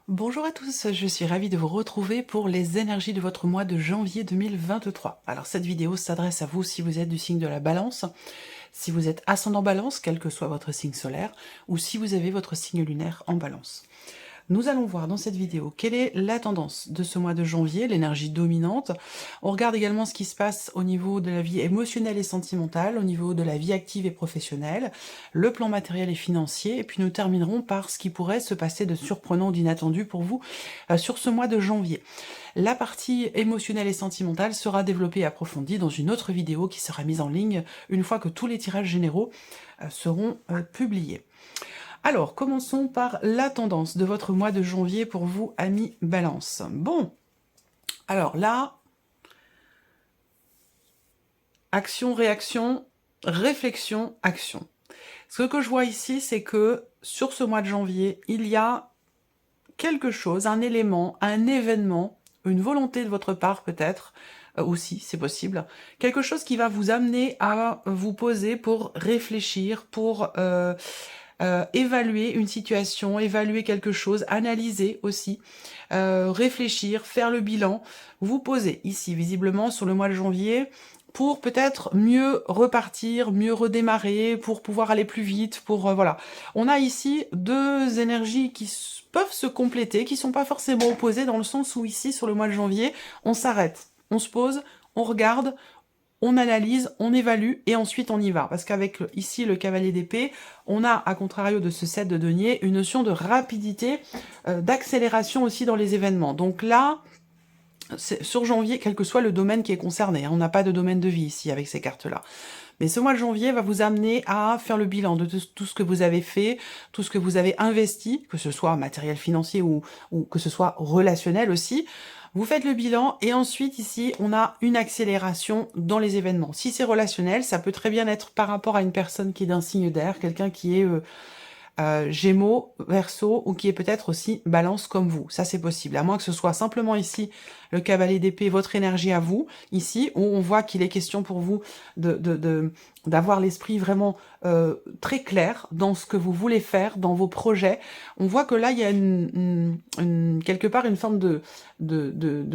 Bonjour à tous, je suis ravie de vous retrouver pour les énergies de votre mois de janvier 2023. Alors cette vidéo s'adresse à vous si vous êtes du signe de la Balance, si vous êtes ascendant Balance, quel que soit votre signe solaire, ou si vous avez votre signe lunaire en Balance. Nous allons voir dans cette vidéo quelle est la tendance de ce mois de janvier, l'énergie dominante. On regarde également ce qui se passe au niveau de la vie émotionnelle et sentimentale, au niveau de la vie active et professionnelle, le plan matériel et financier, et puis nous terminerons par ce qui pourrait se passer de surprenant ou d'inattendu pour vous sur ce mois de janvier. La partie émotionnelle et sentimentale sera développée et approfondie dans une autre vidéo qui sera mise en ligne une fois que tous les tirages généraux seront publiés. Alors, commençons par la tendance de votre mois de janvier pour vous, amis Balance. Bon, alors là, action, réaction, réflexion, action. Ce que je vois ici, c'est que sur ce mois de janvier, il y a quelque chose, un élément, un événement, une volonté de votre part peut-être, aussi, c'est possible, quelque chose qui va vous amener à vous poser pour réfléchir, pour évaluer une situation, évaluer quelque chose, analyser aussi, réfléchir, faire le bilan, vous posez ici visiblement sur le mois de janvier pour peut-être mieux repartir, mieux redémarrer, pour pouvoir aller plus vite, pour voilà. On a ici deux énergies qui peuvent se compléter, qui sont pas forcément opposées, dans le sens où ici sur le mois de janvier, on s'arrête, on se pose, on regarde, on analyse, on évalue et ensuite on y va. Parce qu'avec ici le cavalier d'épée, on a, à contrario de ce 7 de denier, une notion de rapidité, d'accélération aussi dans les événements. Donc là, sur janvier, quel que soit le domaine qui est concerné, hein, on n'a pas de domaine de vie ici avec ces cartes-là. Mais ce mois de janvier va vous amener à faire le bilan de tout ce que vous avez fait, tout ce que vous avez investi, que ce soit matériel financier ou que ce soit relationnel aussi. Vous faites le bilan et ensuite ici on a une accélération dans les événements. Si c'est relationnel, ça peut très bien être par rapport à une personne qui est d'un signe d'air, quelqu'un qui est Gémeaux, Verseau, ou qui est peut-être aussi Balance comme vous. Ça c'est possible, à moins que ce soit simplement ici le cavalier d'épée, votre énergie à vous, ici, où on voit qu'il est question pour vous d'avoir l'esprit vraiment très clair dans ce que vous voulez faire, dans vos projets. On voit que là, il y a quelque part une forme de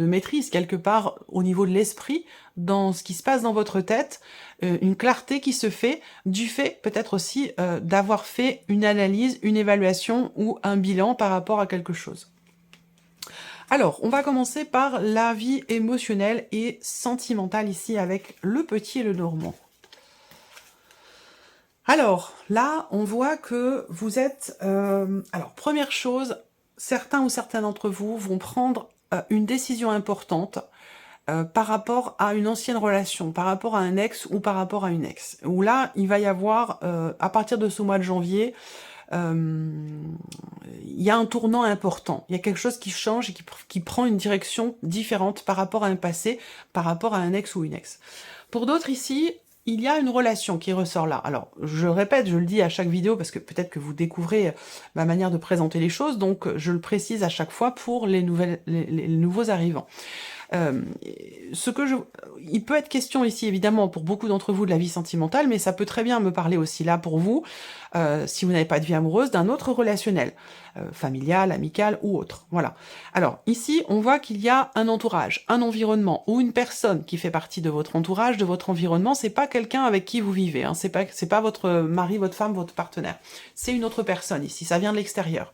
maîtrise, quelque part au niveau de l'esprit, dans ce qui se passe dans votre tête, une clarté qui se fait du fait peut-être aussi d'avoir fait une analyse, une évaluation ou un bilan par rapport à quelque chose. Alors, on va commencer par la vie émotionnelle et sentimentale ici avec le petit et le normand. Alors, là, on voit que vous êtes... alors, première chose, certains ou certaines d'entre vous vont prendre une décision importante par rapport à une ancienne relation, par rapport à un ex ou par rapport à une ex. Où là, il va y avoir, à partir de ce mois de janvier, il y a un tournant important. Il y a quelque chose qui change et qui prend une direction différente par rapport à un passé, par rapport à un ex ou une ex. Pour d'autres ici, il y a une relation qui ressort là. Alors, je répète, je le dis à chaque vidéo, parce que peut-être que vous découvrez ma manière de présenter les choses, donc je le précise à chaque fois pour les nouveaux arrivants. Il peut être question ici, évidemment, pour beaucoup d'entre vous de la vie sentimentale, mais ça peut très bien me parler aussi là pour vous, si vous n'avez pas de vie amoureuse, d'un autre relationnel, familial, amical ou autre. Voilà. Alors, ici, on voit qu'il y a un entourage, un environnement, ou une personne qui fait partie de votre entourage, de votre environnement. C'est pas quelqu'un avec qui vous vivez, hein. C'est pas votre mari, votre femme, votre partenaire. C'est une autre personne ici, ça vient de l'extérieur.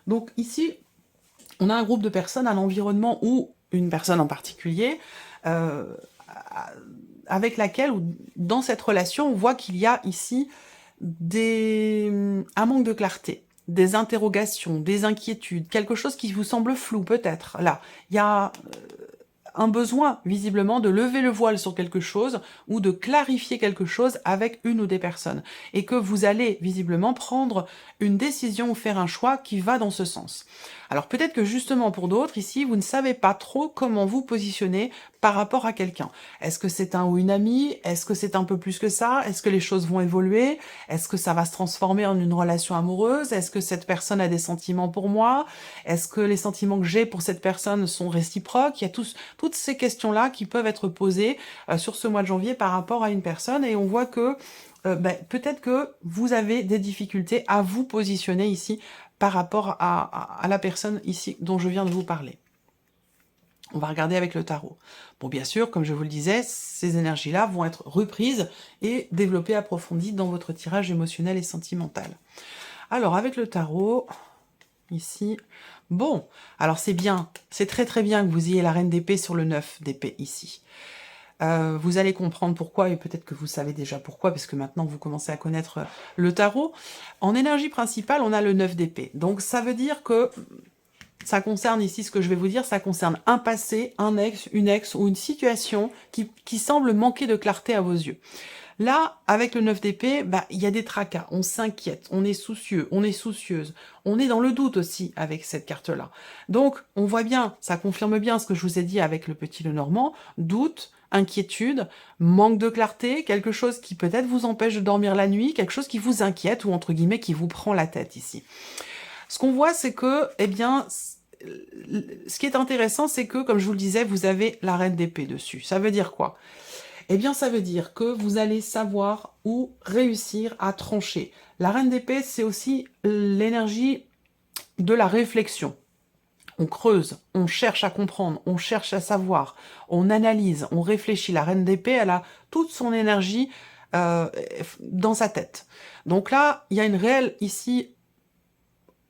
Donc ici, on a un groupe de personnes, un environnement ou une personne en particulier, avec laquelle, ou dans cette relation, on voit qu'il y a ici un manque de clarté, des interrogations, des inquiétudes, quelque chose qui vous semble flou peut-être. Là, il y a un besoin, visiblement, de lever le voile sur quelque chose ou de clarifier quelque chose avec une ou des personnes. Et que vous allez, visiblement, prendre une décision ou faire un choix qui va dans ce sens. Alors peut-être que justement pour d'autres, ici, vous ne savez pas trop comment vous positionner par rapport à quelqu'un. Est-ce que c'est un ou une amie? Est-ce que c'est un peu plus que ça? Est-ce que les choses vont évoluer? Est-ce que ça va se transformer en une relation amoureuse? Est-ce que cette personne a des sentiments pour moi? Est-ce que les sentiments que j'ai pour cette personne sont réciproques? Il y a toutes ces questions-là qui peuvent être posées sur ce mois de janvier par rapport à une personne, et on voit que peut-être que vous avez des difficultés à vous positionner ici par rapport à la personne ici dont je viens de vous parler. On va regarder avec le tarot. Bon, bien sûr, comme je vous le disais, ces énergies-là vont être reprises et développées, approfondies dans votre tirage émotionnel et sentimental. Alors, avec le tarot, ici, bon, alors c'est bien, c'est très très bien que vous ayez la reine d'épée sur le 9 d'épée ici. Vous allez comprendre pourquoi, et peut-être que vous savez déjà pourquoi, parce que maintenant vous commencez à connaître le tarot. En énergie principale, on a le 9 d'épée. Donc ça veut dire que ça concerne ici, ce que je vais vous dire, ça concerne un passé, un ex, une ex ou une situation qui semble manquer de clarté à vos yeux. Là, avec le 9 d'épée, il y a des tracas, on s'inquiète, on est soucieux, on est soucieuse, on est dans le doute aussi avec cette carte-là. Donc, on voit bien, ça confirme bien ce que je vous ai dit avec le petit Lenormand, doute, inquiétude, manque de clarté, quelque chose qui peut-être vous empêche de dormir la nuit, quelque chose qui vous inquiète ou entre guillemets qui vous prend la tête ici. Ce qu'on voit, c'est que, eh bien, ce qui est intéressant, c'est que, comme je vous le disais, vous avez la reine d'épée dessus. Ça veut dire quoi? Eh bien, ça veut dire que vous allez savoir où réussir à trancher. La reine d'épée, c'est aussi l'énergie de la réflexion. On creuse, on cherche à comprendre, on cherche à savoir, on analyse, on réfléchit. La reine d'épée, elle a toute son énergie dans sa tête. Donc là, il y a une réelle, ici,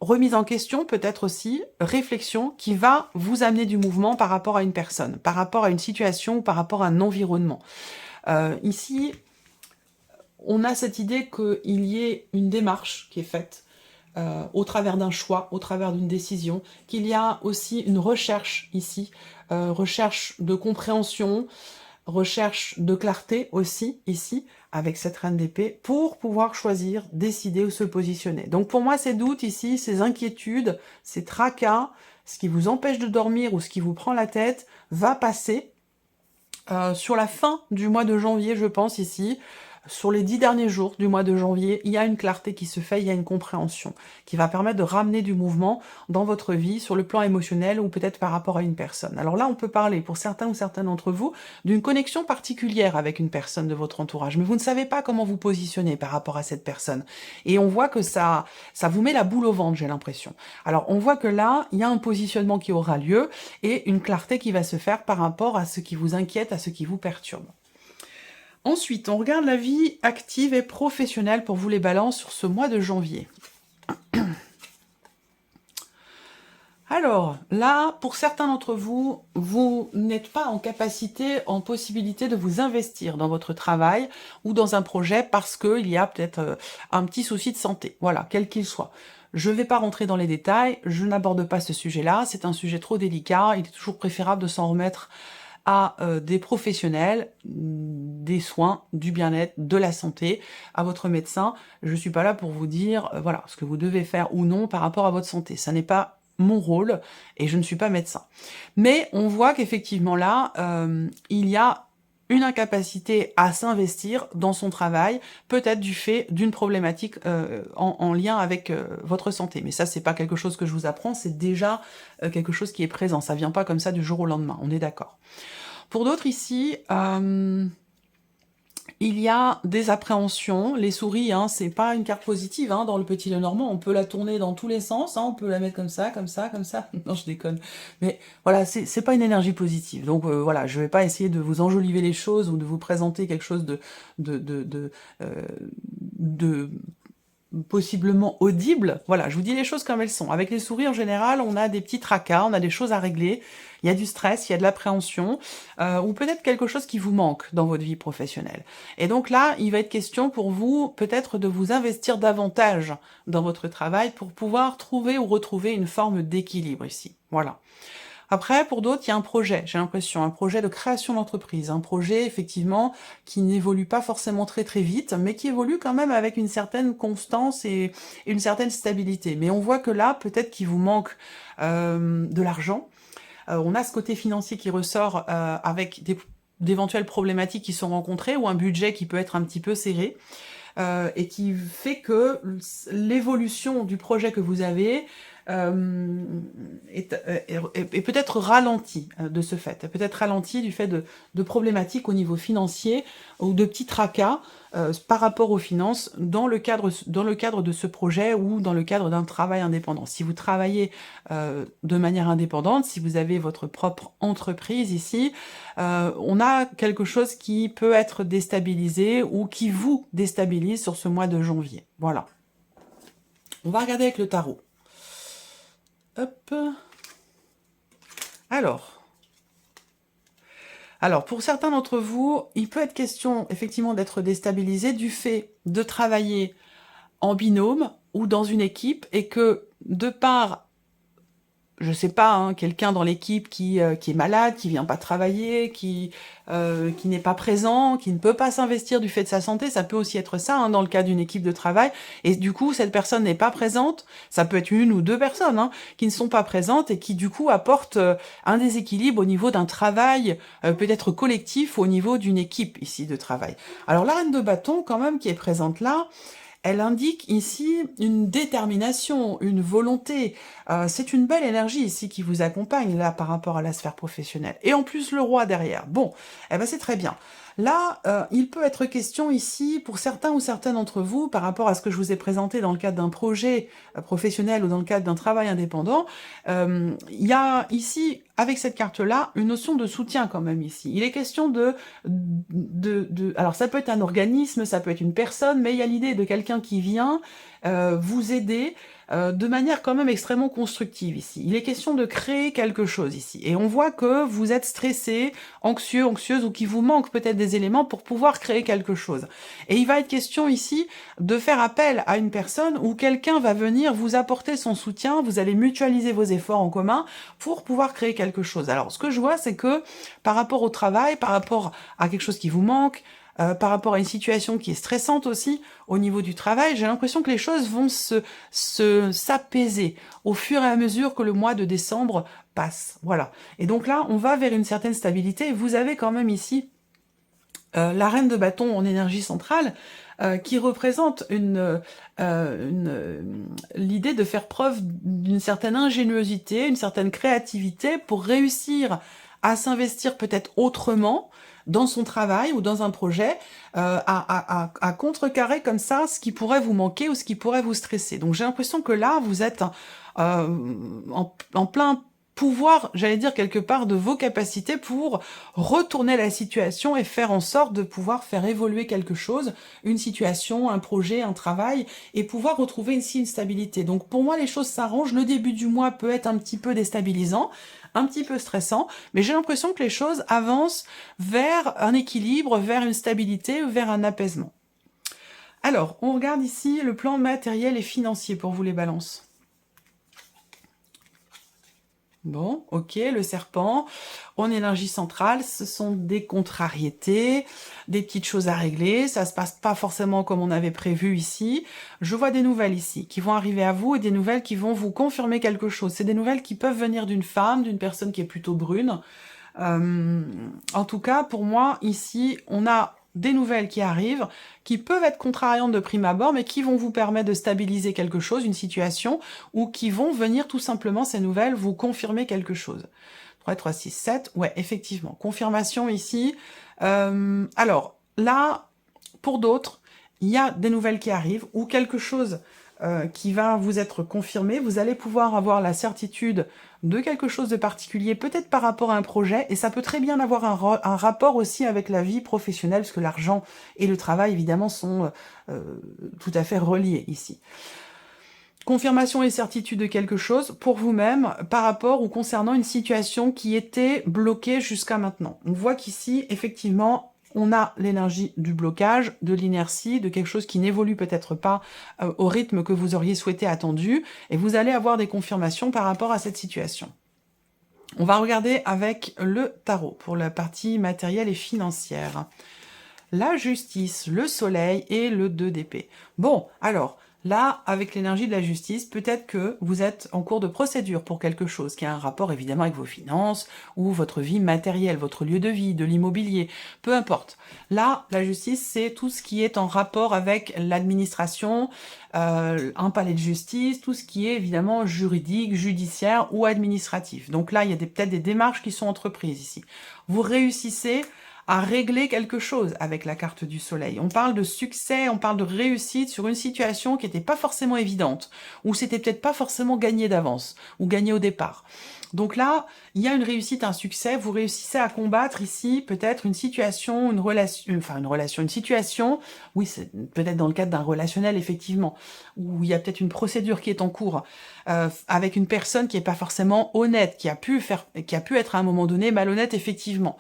remise en question, peut-être aussi, réflexion, qui va vous amener du mouvement par rapport à une personne, par rapport à une situation ou par rapport à un environnement. Ici, on a cette idée qu'il y ait une démarche qui est faite au travers d'un choix, au travers d'une décision, qu'il y a aussi une recherche ici, recherche de compréhension, recherche de clarté aussi ici, avec cette reine d'épée, pour pouvoir choisir, décider ou se positionner. Donc pour moi, ces doutes ici, ces inquiétudes, ces tracas, ce qui vous empêche de dormir ou ce qui vous prend la tête, va passer sur la fin du mois de janvier, je pense ici. Sur les 10 derniers jours du mois de janvier, il y a une clarté qui se fait, il y a une compréhension qui va permettre de ramener du mouvement dans votre vie sur le plan émotionnel ou peut-être par rapport à une personne. Alors là, on peut parler pour certains ou certaines d'entre vous d'une connexion particulière avec une personne de votre entourage, mais vous ne savez pas comment vous positionner par rapport à cette personne. Et on voit que ça vous met la boule au ventre, j'ai l'impression. Alors on voit que là, il y a un positionnement qui aura lieu et une clarté qui va se faire par rapport à ce qui vous inquiète, à ce qui vous perturbe. Ensuite, on regarde la vie active et professionnelle pour vous les balances sur ce mois de janvier. Alors, là, pour certains d'entre vous, vous n'êtes pas en capacité, en possibilité de vous investir dans votre travail ou dans un projet parce qu'il y a peut-être un petit souci de santé. Voilà, quel qu'il soit. Je ne vais pas rentrer dans les détails, je n'aborde pas ce sujet-là, c'est un sujet trop délicat, il est toujours préférable de s'en remettre à des professionnels, des soins, du bien-être, de la santé, à votre médecin. Je ne suis pas là pour vous dire voilà ce que vous devez faire ou non par rapport à votre santé. Ça n'est pas mon rôle et je ne suis pas médecin. Mais on voit qu'effectivement là, il y a une incapacité à s'investir dans son travail, peut-être du fait d'une problématique en lien avec votre santé. Mais ça, c'est pas quelque chose que je vous apprends, c'est déjà quelque chose qui est présent. Ça vient pas comme ça du jour au lendemain, on est d'accord. Pour d'autres ici, il y a des appréhensions. Les souris, c'est pas une carte positive dans le petit Lenormand. On peut la tourner dans tous les sens. On peut la mettre comme ça, comme ça, comme ça. Non, je déconne. Mais voilà, c'est pas une énergie positive. Donc voilà, je vais pas essayer de vous enjoliver les choses ou de vous présenter quelque chose de possiblement audible. Voilà, je vous dis les choses comme elles sont. Avec les souris, en général, on a des petits tracas, on a des choses à régler, il y a du stress, il y a de l'appréhension, ou peut-être quelque chose qui vous manque dans votre vie professionnelle. Et donc là, il va être question pour vous, peut-être de vous investir davantage dans votre travail pour pouvoir trouver ou retrouver une forme d'équilibre ici. Voilà. Après, pour d'autres, il y a un projet, j'ai l'impression, un projet de création d'entreprise, un projet effectivement qui n'évolue pas forcément très très vite, mais qui évolue quand même avec une certaine constance et une certaine stabilité. Mais on voit que là, peut-être qu'il vous manque de l'argent. On a ce côté financier qui ressort avec d'éventuelles problématiques qui sont rencontrées ou un budget qui peut être un petit peu serré. Et qui fait que l'évolution du projet que vous avez est peut-être ralentie de ce fait, peut-être ralentie du fait de problématiques au niveau financier ou de petits tracas par rapport aux finances dans le cadre de ce projet ou dans le cadre d'un travail indépendant. Si vous travaillez de manière indépendante, si vous avez votre propre entreprise ici, on a quelque chose qui peut être déstabilisé ou qui vous déstabilise sur ce mois de janvier. Voilà. On va regarder avec le tarot. Hop. Alors, pour certains d'entre vous, il peut être question effectivement d'être déstabilisé du fait de travailler en binôme ou dans une équipe et que de par je sais pas, hein, quelqu'un dans l'équipe qui est malade, qui vient pas travailler, qui n'est pas présent, qui ne peut pas s'investir du fait de sa santé, ça peut aussi être ça, hein, dans le cas d'une équipe de travail, et du coup, cette personne n'est pas présente, ça peut être une ou deux personnes, hein, qui ne sont pas présentes et qui, du coup, apportent un déséquilibre au niveau d'un travail, peut-être collectif, au niveau d'une équipe, ici, de travail. Alors, la reine de bâton, quand même, qui est présente là, elle indique ici une détermination, une volonté. C'est une belle énergie ici qui vous accompagne là par rapport à la sphère professionnelle. Et en plus le roi derrière. Bon, eh ben c'est très bien. Là, il peut être question ici, pour certains ou certaines d'entre vous, par rapport à ce que je vous ai présenté dans le cadre d'un projet professionnel ou dans le cadre d'un travail indépendant, il y a ici, avec cette carte-là, une notion de soutien quand même ici. Il est question alors ça peut être un organisme, ça peut être une personne, mais il y a l'idée de quelqu'un qui vient vous aider de manière quand même extrêmement constructive ici. Il est question de créer quelque chose ici. Et on voit que vous êtes stressé, anxieux, anxieuse, ou qu'il vous manque peut-être des éléments pour pouvoir créer quelque chose. Et il va être question ici de faire appel à une personne où quelqu'un va venir vous apporter son soutien, vous allez mutualiser vos efforts en commun pour pouvoir créer quelque chose. Alors ce que je vois, c'est que par rapport au travail, par rapport à quelque chose qui vous manque, par rapport à une situation qui est stressante aussi au niveau du travail, j'ai l'impression que les choses vont s'apaiser au fur et à mesure que le mois de décembre passe. Voilà. Et donc là, on va vers une certaine stabilité. Vous avez quand même ici la reine de bâton en énergie centrale qui représente l'idée de faire preuve d'une certaine ingéniosité, une certaine créativité pour réussir à s'investir peut-être autrement dans son travail ou dans un projet, à contrecarrer comme ça ce qui pourrait vous manquer ou ce qui pourrait vous stresser. Donc j'ai l'impression que là, vous êtes en plein pouvoir, j'allais dire quelque part, de vos capacités pour retourner la situation et faire en sorte de pouvoir faire évoluer quelque chose, une situation, un projet, un travail, et pouvoir retrouver ici une stabilité. Donc pour moi, les choses s'arrangent. Le début du mois peut être un petit peu déstabilisant, un petit peu stressant, mais j'ai l'impression que les choses avancent vers un équilibre, vers une stabilité, vers un apaisement. Alors, on regarde ici le plan matériel et financier pour vous les balances. Bon, ok, le serpent, en énergie centrale, ce sont des contrariétés, des petites choses à régler, ça se passe pas forcément comme on avait prévu ici. Je vois des nouvelles ici qui vont arriver à vous et des nouvelles qui vont vous confirmer quelque chose. C'est des nouvelles qui peuvent venir d'une femme, d'une personne qui est plutôt brune. En tout cas, pour moi, ici, on a des nouvelles qui arrivent, qui peuvent être contrariantes de prime abord, mais qui vont vous permettre de stabiliser quelque chose, une situation, ou qui vont venir tout simplement, ces nouvelles, vous confirmer quelque chose. 3, 3, 6, 7, ouais, effectivement, confirmation ici. Alors, là, pour d'autres, il y a des nouvelles qui arrivent, ou quelque chose qui va vous être confirmé, vous allez pouvoir avoir la certitude de quelque chose de particulier, peut-être par rapport à un projet, et ça peut très bien avoir un rapport aussi avec la vie professionnelle, parce que l'argent et le travail, évidemment, sont tout à fait reliés ici. Confirmation et certitude de quelque chose pour vous-même par rapport ou concernant une situation qui était bloquée jusqu'à maintenant. On voit qu'ici, effectivement, on a l'énergie du blocage, de l'inertie, de quelque chose qui n'évolue peut-être pas au rythme que vous auriez souhaité attendu, et vous allez avoir des confirmations par rapport à cette situation. On va regarder avec le tarot pour la partie matérielle et financière. La justice, le soleil et le 2 d'épée. Bon, alors, là, avec l'énergie de la justice, peut-être que vous êtes en cours de procédure pour quelque chose qui a un rapport évidemment avec vos finances ou votre vie matérielle, votre lieu de vie, de l'immobilier, peu importe. Là, la justice, c'est tout ce qui est en rapport avec l'administration, un palais de justice, tout ce qui est évidemment juridique, judiciaire ou administratif. Donc là, il y a peut-être des démarches qui sont entreprises ici. Vous réussissez à régler quelque chose avec la carte du soleil. On parle de succès, on parle de réussite sur une situation qui n'était pas forcément évidente, ou c'était peut-être pas forcément gagné d'avance, ou gagné au départ. Donc là, il y a une réussite, un succès, vous réussissez à combattre ici peut-être une situation, une situation, oui, c'est peut-être dans le cadre d'un relationnel, effectivement, où il y a peut-être une procédure qui est en cours, avec une personne qui n'est pas forcément honnête, qui a pu être à un moment donné malhonnête, effectivement.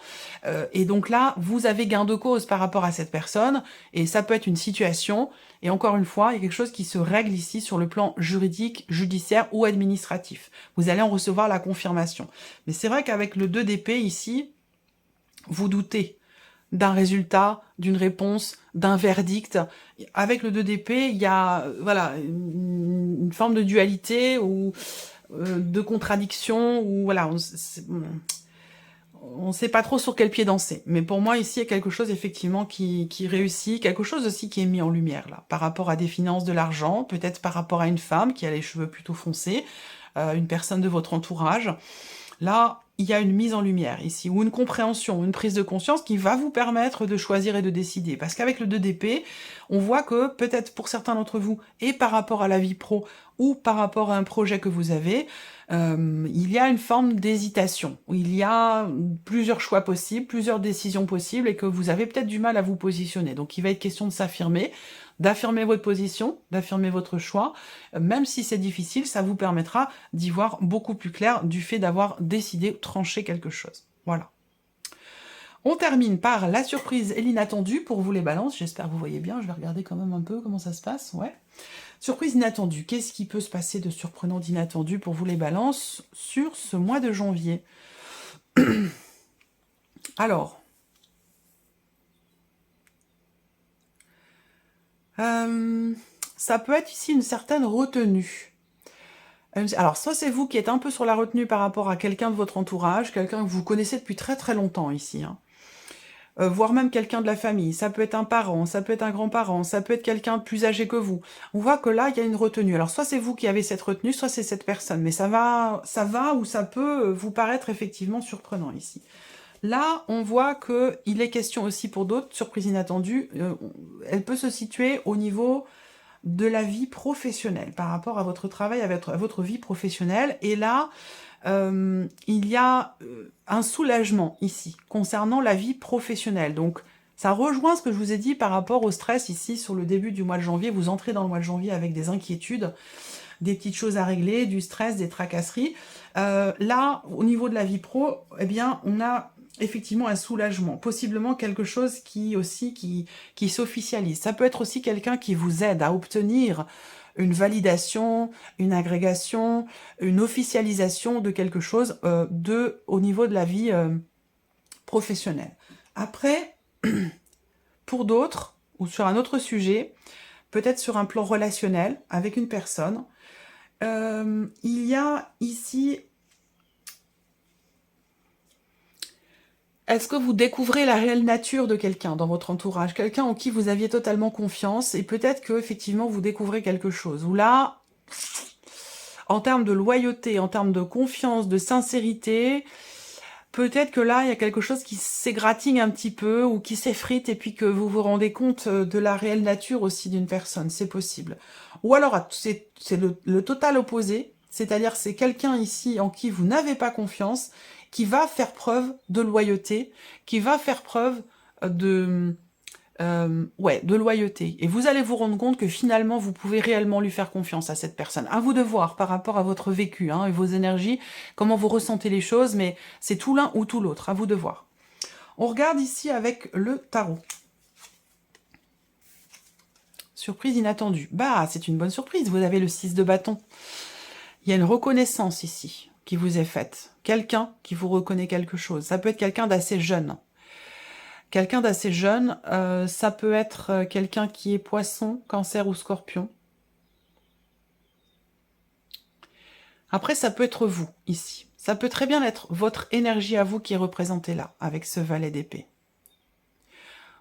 Et donc là, vous avez gain de cause par rapport à cette personne, et ça peut être une situation, et encore une fois, il y a quelque chose qui se règle ici sur le plan juridique, judiciaire ou administratif. Vous allez en recevoir la confirmation. Mais c'est vrai qu'avec le 2 d'épée ici, vous doutez d'un résultat, d'une réponse, d'un verdict. Avec le 2 d'épée, il y a voilà, une forme de dualité ou de contradiction, ou voilà, on ne sait pas trop sur quel pied danser. Mais pour moi, ici, il y a quelque chose, effectivement, qui réussit. Quelque chose aussi qui est mis en lumière, là. Par rapport à des finances, de l'argent. Peut-être par rapport à une femme qui a les cheveux plutôt foncés. Une personne de votre entourage. Là, il y a une mise en lumière, ici. Ou une compréhension, une prise de conscience qui va vous permettre de choisir et de décider. Parce qu'avec le 2 d'épée, on voit que, peut-être pour certains d'entre vous, et par rapport à la vie pro, ou par rapport à un projet que vous avez, il y a une forme d'hésitation, où il y a plusieurs choix possibles, plusieurs décisions possibles, et que vous avez peut-être du mal à vous positionner. Donc il va être question de s'affirmer, d'affirmer votre position, d'affirmer votre choix. Même si c'est difficile, ça vous permettra d'y voir beaucoup plus clair du fait d'avoir décidé, tranché quelque chose. Voilà. On termine par la surprise et l'inattendu pour vous les balances. J'espère que vous voyez bien, je vais regarder quand même un peu comment ça se passe. Ouais. Surprise inattendue. Qu'est-ce qui peut se passer de surprenant, d'inattendu pour vous les balances sur ce mois de janvier? Alors, ça peut être ici une certaine retenue. Alors, soit c'est vous qui êtes un peu sur la retenue par rapport à quelqu'un de votre entourage, quelqu'un que vous connaissez depuis très très longtemps ici, hein. Voire même quelqu'un de la famille, ça peut être un parent, ça peut être un grand-parent, ça peut être quelqu'un de plus âgé que vous. On voit que là, il y a une retenue. Alors, soit c'est vous qui avez cette retenue, soit c'est cette personne, mais ça va ou ça peut vous paraître effectivement surprenant ici. Là, on voit qu'il est question aussi pour d'autres, surprise inattendue, elle peut se situer au niveau de la vie professionnelle, par rapport à votre travail, à votre vie professionnelle. Et là, il y a un soulagement ici, concernant la vie professionnelle. Donc, ça rejoint ce que je vous ai dit par rapport au stress ici, sur le début du mois de janvier. Vous entrez dans le mois de janvier avec des inquiétudes, des petites choses à régler, du stress, des tracasseries. Là, au niveau de la vie pro, eh bien, on a effectivement un soulagement, possiblement quelque chose qui s'officialise. Ça peut être aussi quelqu'un qui vous aide à obtenir une validation, une agrégation, une officialisation de quelque chose au niveau de la vie professionnelle. Après, pour d'autres, ou sur un autre sujet, peut-être sur un plan relationnel avec une personne, il y a ici... Est-ce que vous découvrez la réelle nature de quelqu'un dans votre entourage, quelqu'un en qui vous aviez totalement confiance, et peut-être que effectivement vous découvrez quelque chose, où là, en termes de loyauté, en termes de confiance, de sincérité, peut-être que là, il y a quelque chose qui s'égratigne un petit peu, ou qui s'effrite, et puis que vous vous rendez compte de la réelle nature aussi d'une personne, c'est possible. Ou alors, c'est le total opposé, c'est-à-dire c'est quelqu'un ici en qui vous n'avez pas confiance, qui va faire preuve de loyauté, qui va faire preuve de loyauté. Et vous allez vous rendre compte que finalement, vous pouvez réellement lui faire confiance à cette personne. À vous de voir par rapport à votre vécu, hein, et vos énergies, comment vous ressentez les choses, mais c'est tout l'un ou tout l'autre, à vous de voir. On regarde ici avec le tarot. Surprise inattendue. Bah, c'est une bonne surprise, vous avez le 6 de bâton. Il y a une reconnaissance ici. qui vous est faite. Quelqu'un qui vous reconnaît quelque chose. Ça peut être quelqu'un d'assez jeune. Quelqu'un d'assez jeune, ça peut être quelqu'un qui est poisson, cancer ou scorpion. Après, ça peut être vous, ici. Ça peut très bien être votre énergie à vous qui est représentée là, avec ce valet d'épée.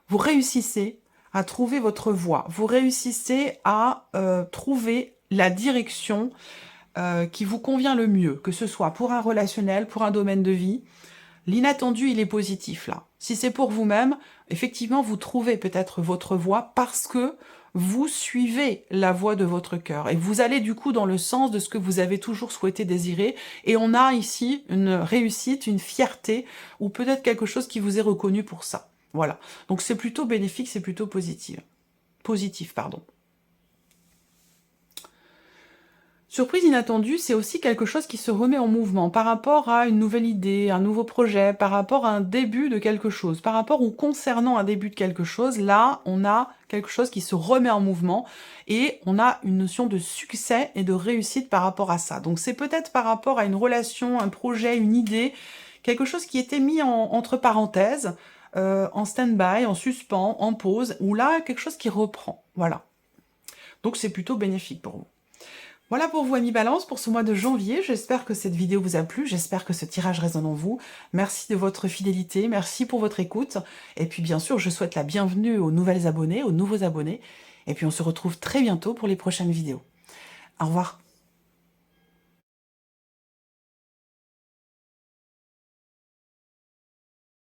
Vous réussissez à trouver votre voie. Vous réussissez à trouver la direction qui vous convient le mieux, que ce soit pour un relationnel, pour un domaine de vie. L'inattendu, il est positif là. Si c'est pour vous-même, effectivement, vous trouvez peut-être votre voie parce que vous suivez la voie de votre cœur. Et vous allez du coup dans le sens de ce que vous avez toujours souhaité désirer. Et on a ici une réussite, une fierté, ou peut-être quelque chose qui vous est reconnu pour ça. Voilà. Donc c'est plutôt bénéfique, c'est plutôt positif. Positif, pardon. Surprise inattendue, c'est aussi quelque chose qui se remet en mouvement par rapport à une nouvelle idée, un nouveau projet, par rapport à un début de quelque chose, par rapport ou concernant un début de quelque chose. Là, on a quelque chose qui se remet en mouvement et on a une notion de succès et de réussite par rapport à ça. Donc c'est peut-être par rapport à une relation, un projet, une idée, quelque chose qui était mis entre parenthèses, en stand-by, en suspens, en pause, ou là, quelque chose qui reprend. Voilà. Donc c'est plutôt bénéfique pour vous. Voilà pour vous, amis Balance, pour ce mois de janvier. J'espère que cette vidéo vous a plu, j'espère que ce tirage résonne en vous. Merci de votre fidélité, merci pour votre écoute. Et puis bien sûr, je souhaite la bienvenue aux nouvelles abonnés, aux nouveaux abonnés. Et puis on se retrouve très bientôt pour les prochaines vidéos. Au revoir.